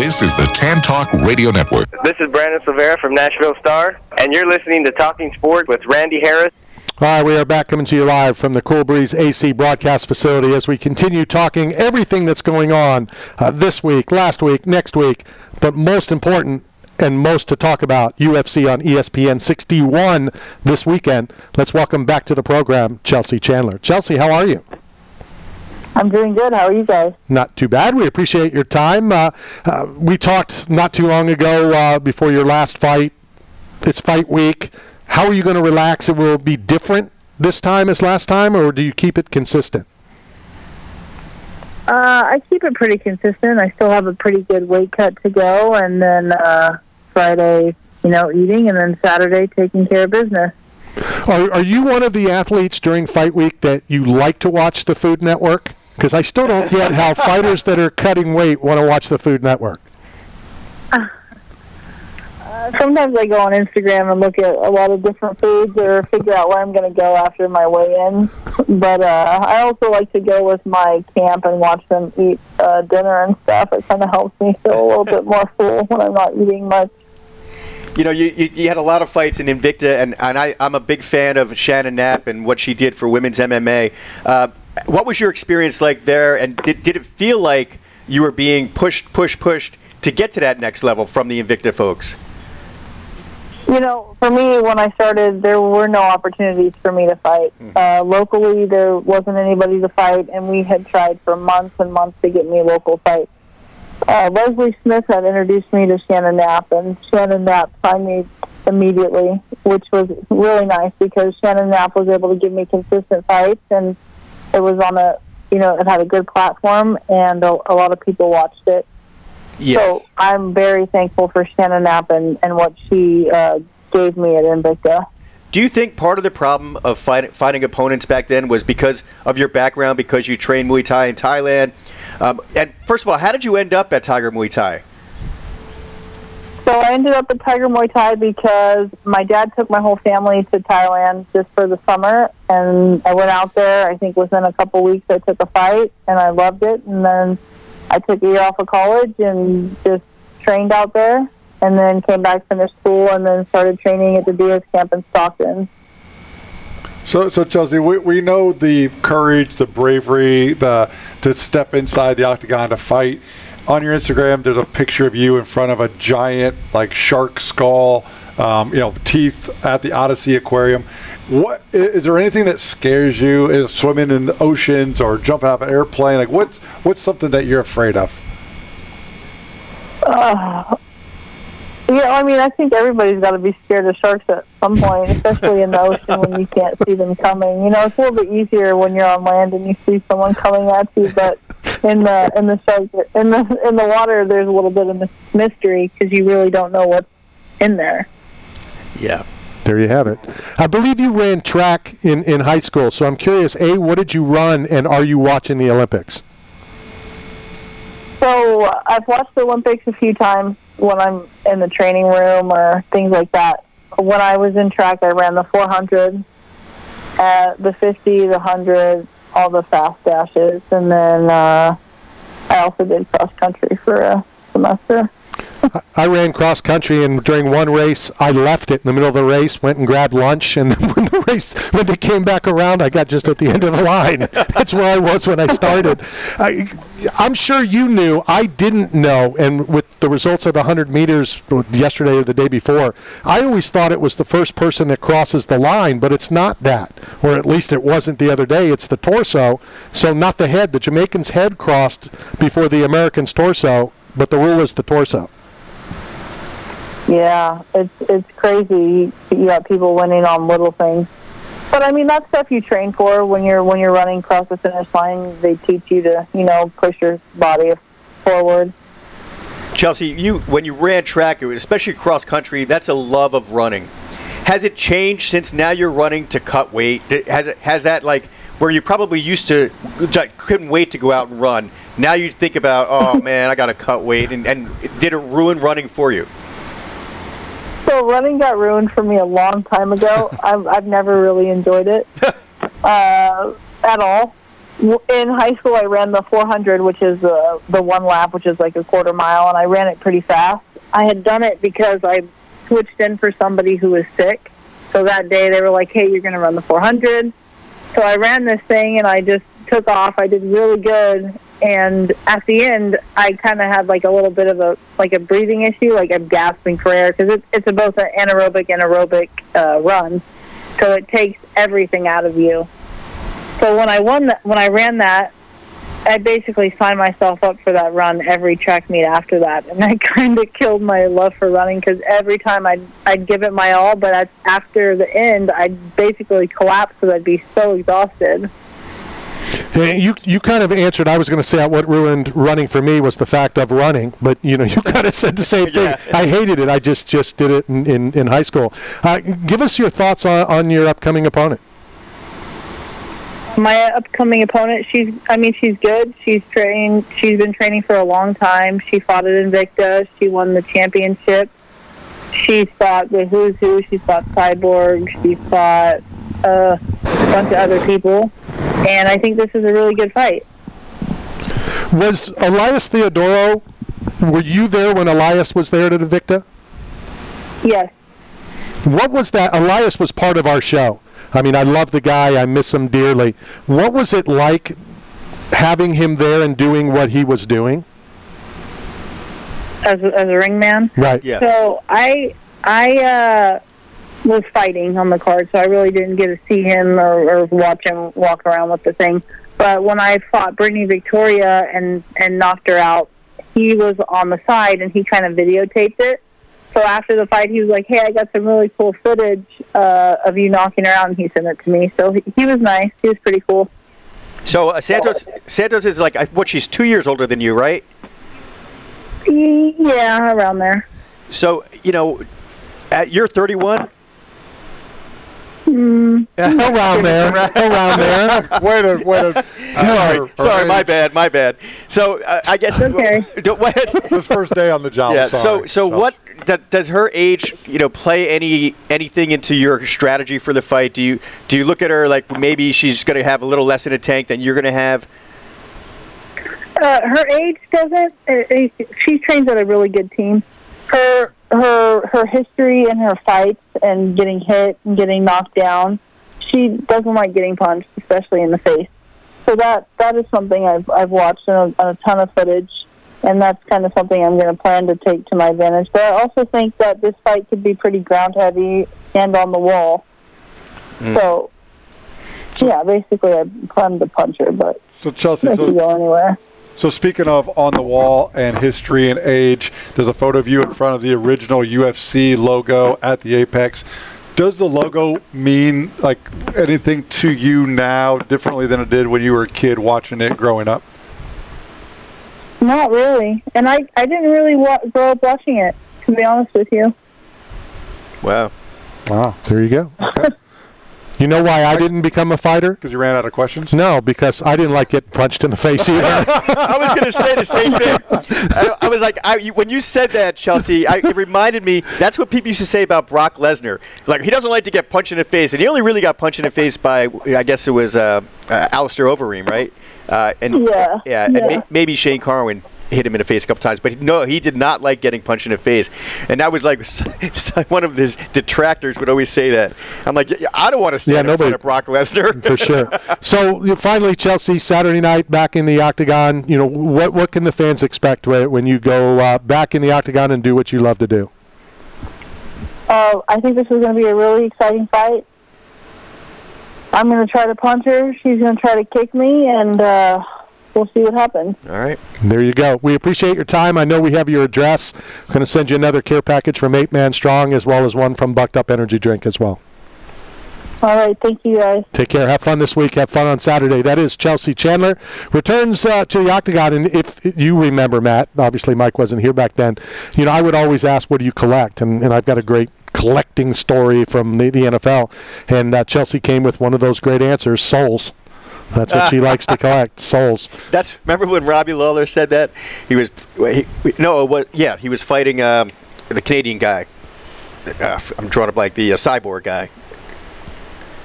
This is the Tan Talk Radio Network. This is Brandon Silvera from Nashville Star, and you're listening to Talking Sport with Randy Harris. All right, we are back coming to you live from the Cool Breeze AC broadcast facility as we continue talking everything that's going on this week, last week, next week, but most important and most to talk about, UFC on ESPN 61 this weekend. Let's welcome back to the program Chelsea Chandler. Chelsea, how are you? I'm doing good. How are you guys? Not too bad. We appreciate your time. We talked not too long ago before your last fight. It's fight week. How are you going to relax? It will be different this time as last time, or do you keep it consistent? I keep it pretty consistent. I still have a pretty good weight cut to go, and then Friday, eating, and then Saturday taking care of business. Are you one of the athletes during fight week that you like to watch the Food Network? Because I still don't get how fighters that are cutting weight want to watch the Food Network. Sometimes I go on Instagram and look at a lot of different foods or figure out where I'm going to go after my weigh-in. But I also like to go with my camp and watch them eat dinner and stuff. It kind of helps me feel a little bit more full when I'm not eating much. You know, you had a lot of fights in Invicta, and I'm a big fan of Shannon Knapp and what she did for women's MMA. What was your experience like there, and did it feel like you were being pushed to get to that next level from the Invicta folks? For me, when I started, there were no opportunities for me to fight. Locally, there wasn't anybody to fight, and we had tried for months and months to get me local fights. Leslie Smith had introduced me to Shannon Knapp, and Shannon Knapp signed me immediately, which was really nice because Shannon Knapp was able to give me consistent fights, and it was on it had a good platform, and a lot of people watched it. Yes. So I'm very thankful for Shannon Knapp and what she gave me at Invicta. Do you think part of the problem of fighting opponents back then was because of your background, because you trained Muay Thai in Thailand? And first of all, how did you end up at Tiger Muay Thai? So I ended up at Tiger Muay Thai because my dad took my whole family to Thailand just for the summer, and I went out there. I think within a couple weeks I took a fight, and I loved it. And then I took a year off of college and just trained out there, and then came back, finished school, and then started training at the Diaz camp in Stockton. So Chelsea, we know the courage, the bravery, to step inside the octagon to fight. On your Instagram, there's a picture of you in front of a giant, shark skull, teeth at the Odyssey Aquarium. What is there anything that scares you? Swimming in the oceans or jumping out of an airplane? What's something that you're afraid of? I think everybody's got to be scared of sharks at some point, especially in the ocean when you can't see them coming. It's a little bit easier when you're on land and you see someone coming at you, but in the water, there's a little bit of mystery because you really don't know what's in there. Yeah. There you have it. I believe you ran track in high school, so I'm curious, A, what did you run, and are you watching the Olympics? So I've watched the Olympics a few times when I'm in the training room or things like that. When I was in track, I ran the 400, the 50, the 100, all the fast dashes, and then I also did cross country for a semester. I ran cross country, and during one race, I left it in the middle of the race, went and grabbed lunch, and then when they came back around, I got just at the end of the line. That's where I was when I started. I'm sure you knew. I didn't know, and with the results of the 100 meters yesterday or the day before, I always thought it was the first person that crosses the line, but it's not that, or at least it wasn't the other day. It's the torso, so not the head. The Jamaican's head crossed before the American's torso, but the rule is the torso. Yeah, it's crazy. You got people winning on little things, but that's stuff you train for when you're running across the finish line. They teach you to push your body forward. Chelsea, when you ran track, especially cross country, that's a love of running. Has it changed since now you're running to cut weight? Has that where you probably used to couldn't wait to go out and run? Now you think about, oh man, I got to cut weight, and did it ruin running for you? So running got ruined for me a long time ago. I've never really enjoyed it at all. In high school, I ran the 400, which is the one lap, which is like a quarter mile, and I ran it pretty fast. I had done it because I switched in for somebody who was sick. So that day they were like, hey, you're going to run the 400. So I ran this thing, and I just took off. I did really good. And at the end, I kind of had like a little bit of a breathing issue, like I'm gasping for air, because it's both an anaerobic and aerobic run. So it takes everything out of you. So when I ran that, I basically signed myself up for that run every track meet after that, and that kind of killed my love for running, because every time I'd give it my all, but after the end, I'd basically collapse because I'd be so exhausted. You kind of answered. I was going to say what ruined running for me was the fact of running, but you kind of said the same thing. Yeah. I hated it. I just did it in high school. Give us your thoughts on your upcoming opponent. My upcoming opponent, she's good. She's been training for a long time. She fought at Invicta. She won the championship. She's fought the Who's Who. She's fought Cyborg. She's fought a bunch of other people. And I think this is a really good fight. Was Elias Theodoro, were you there when Elias was there at Invicta? Yes. What was that? Elias was part of our show. I mean, I love the guy. I miss him dearly. What was it like having him there and doing what he was doing? As a ring man? Right. Yeah. So I was fighting on the card, so I really didn't get to see him or watch him walk around with the thing. But when I fought Brittany Victoria and knocked her out, he was on the side and he kind of videotaped it. So after the fight, he was like, hey, I got some really cool footage of you knocking her out, and he sent it to me. So he was nice. He was pretty cool. So Santos is like, she's 2 years older than you, right? Yeah, around there. So, you're 31? Around there. Wait a Sorry, my bad. So I guess Okay. His first day on the job. Yeah. Sorry. So what does her age, play anything into your strategy for the fight? Do you look at her like maybe she's going to have a little less in a tank than you're going to have? Her age doesn't. She trains at a really good team. Her history and her fights and getting hit and getting knocked down, she doesn't like getting punched, especially in the face. So that is something I've watched on a ton of footage, and that's kind of something I'm going to plan to take to my advantage. But I also think that this fight could be pretty ground heavy and on the wall. So yeah, basically I plan to punch her, but so Chelsea, I could go anywhere. So speaking of on the wall and history and age, there's a photo of you in front of the original UFC logo at the Apex. Does the logo mean like anything to you now differently than it did when you were a kid watching it growing up? Not really. And I didn't really grow up watching it, to be honest with you. Wow. There you go. Okay. You know why I didn't become a fighter? Because you ran out of questions? No, because I didn't like getting punched in the face either. I was going to say the same thing. I was like, when you said that, Chelsea, it reminded me, that's what people used to say about Brock Lesnar. Like, he doesn't like to get punched in the face. And he only really got punched in the face by, I guess it was Alistair Overeem, right? And maybe Shane Carwin hit him in the face a couple times, but no, he did not like getting punched in the face. And that was like one of his detractors would always say that. I'm like, I don't want to stand in front of Brock Lesnar. For sure. So finally, Chelsea, Saturday night back in the octagon. What can the fans expect when you go back in the octagon and do what you love to do? I think this is going to be a really exciting fight. I'm going to try to punch her. She's going to try to kick me, and we'll see what happens. All right. There you go. We appreciate your time. I know we have your address. We're going to send you another care package from 8 Man Strong, as well as one from Bucked Up Energy Drink as well. All right. Thank you, guys. Take care. Have fun this week. Have fun on Saturday. That is Chelsea Chandler. Returns to the octagon. And if you remember, Matt, obviously Mike wasn't here back then, I would always ask, what do you collect? And I've got a great collecting story from the NFL. And Chelsea came with one of those great answers, souls. That's what she likes to collect, souls. Remember when Robbie Lawler said that? He was fighting the Canadian guy. I'm drawing a blank, the Cyborg guy.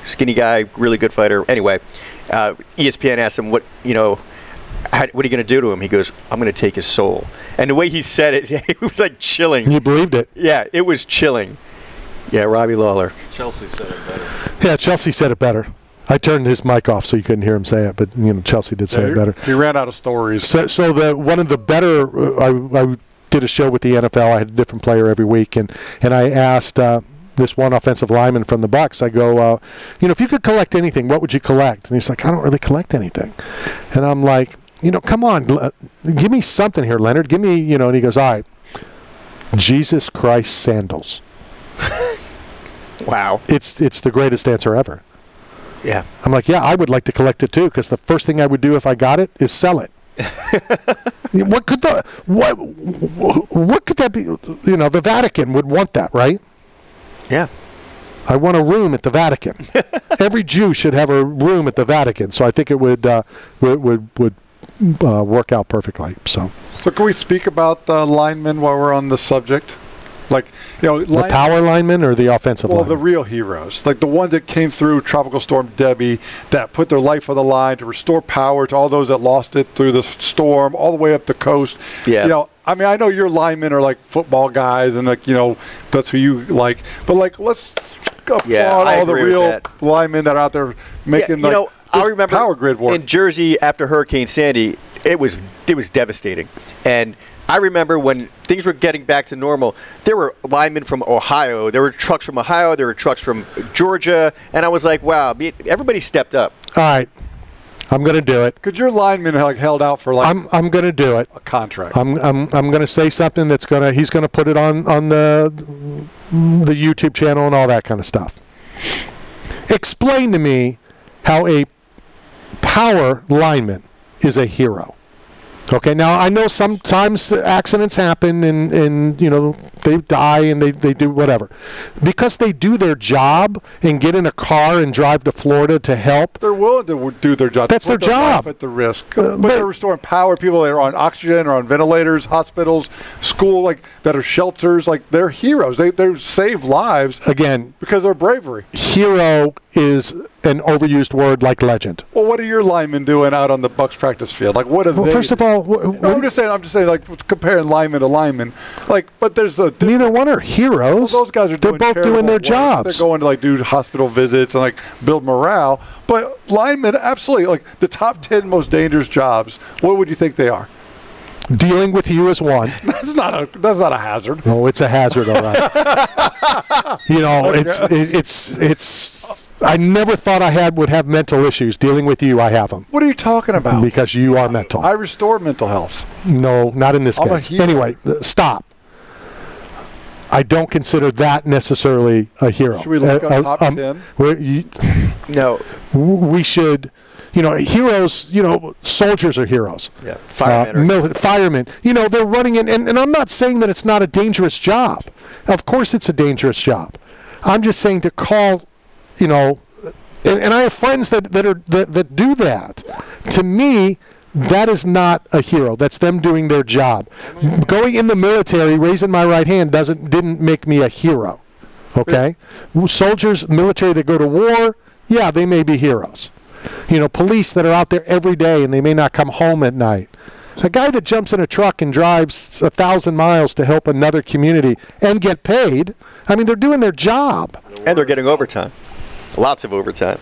Skinny guy, really good fighter. Anyway, ESPN asked him, what are you going to do to him? He goes, I'm going to take his soul. And the way he said it, it was like chilling. You believed it. Yeah, it was chilling. Yeah, Robbie Lawler. Chelsea said it better. Yeah, Chelsea said it better. I turned his mic off so you couldn't hear him say it, but Chelsea did say it better. He ran out of stories. So one of the better, I did a show with the NFL. I had a different player every week, and I asked this one offensive lineman from the Bucs. I go, if you could collect anything, what would you collect? And he's like, I don't really collect anything. And I'm like, come on, give me something here, Leonard. Give me, and he goes, all right, Jesus Christ sandals. Wow. It's the greatest answer ever. Yeah. I'm like, yeah, I would like to collect it too, because the first thing I would do if I got it is sell it. What could that be? The Vatican would want that, right? Yeah. I want a room at the Vatican. Every Jew should have a room at the Vatican, so I think it would work out perfectly. So can we speak about the linemen while we're on the subject? Like, the power linemen or the offensive linemen? Well, the real heroes. Like the ones that came through Tropical Storm Debbie, that put their life on the line to restore power to all those that lost it through the storm, all the way up the coast. Yeah. I know your linemen are like football guys and that's who you like. But let's applaud all the real linemen that are out there making I remember power grid work. In Jersey after Hurricane Sandy, it was devastating. And I remember when things were getting back to normal, there were linemen from Ohio, there were trucks from Ohio, there were trucks from Georgia, and I was like, wow, everybody stepped up. All right, I'm going to do it. Could your linemen held out for I'm going to do it. A contract. I'm going to say something he's going to put it on the YouTube channel and all that kind of stuff. Explain to me how a power lineman is a hero. Okay, now I know sometimes accidents happen and they die and they do whatever. Because they do their job and get in a car and drive to Florida to help. They're willing to do their job. That's their job. At the risk. But they're restoring power. People that are on oxygen or on ventilators, hospitals, school, that are shelters. They're heroes. They save lives. Again. Because of their bravery. Hero is an overused word like legend. Well, what are your linemen doing out on the Bucs practice field? What have they? First of all, I'm just saying, comparing lineman to lineman. But there's neither one are heroes. Well, those guys are They're both doing their work. jobs. They're going to do hospital visits and build morale. But linemen, absolutely, the top 10 most dangerous jobs. What would you think they are? Dealing with you is one. That's not a hazard. No, it's a hazard, all right. It's. I never thought I would have mental issues. Dealing with you, I have them. What are you talking about? Because you are mental. I restore mental health. No, not in this case. Anyway, stop. I don't consider that necessarily a hero. Should we look up top 10? No. We should. Heroes, soldiers are heroes. Yeah, firemen. Firemen. They're running in, and I'm not saying that it's not a dangerous job. Of course it's a dangerous job. I'm just saying to call, and I have friends that do that. To me, that is not a hero. That's them doing their job. Going in the military, raising my right hand didn't make me a hero. Okay? Soldiers, military that go to war, yeah, they may be heroes. Police that are out there every day and they may not come home at night. A guy that jumps in a truck and drives 1,000 miles to help another community and get paid, they're doing their job. And they're getting overtime. Lots of overtime.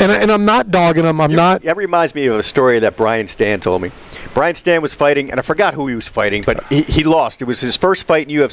And I'm not dogging them. That reminds me of a story that Brian Stan told me. Brian Stan was fighting, and I forgot who he was fighting, but he lost. It was his first fight in UFC.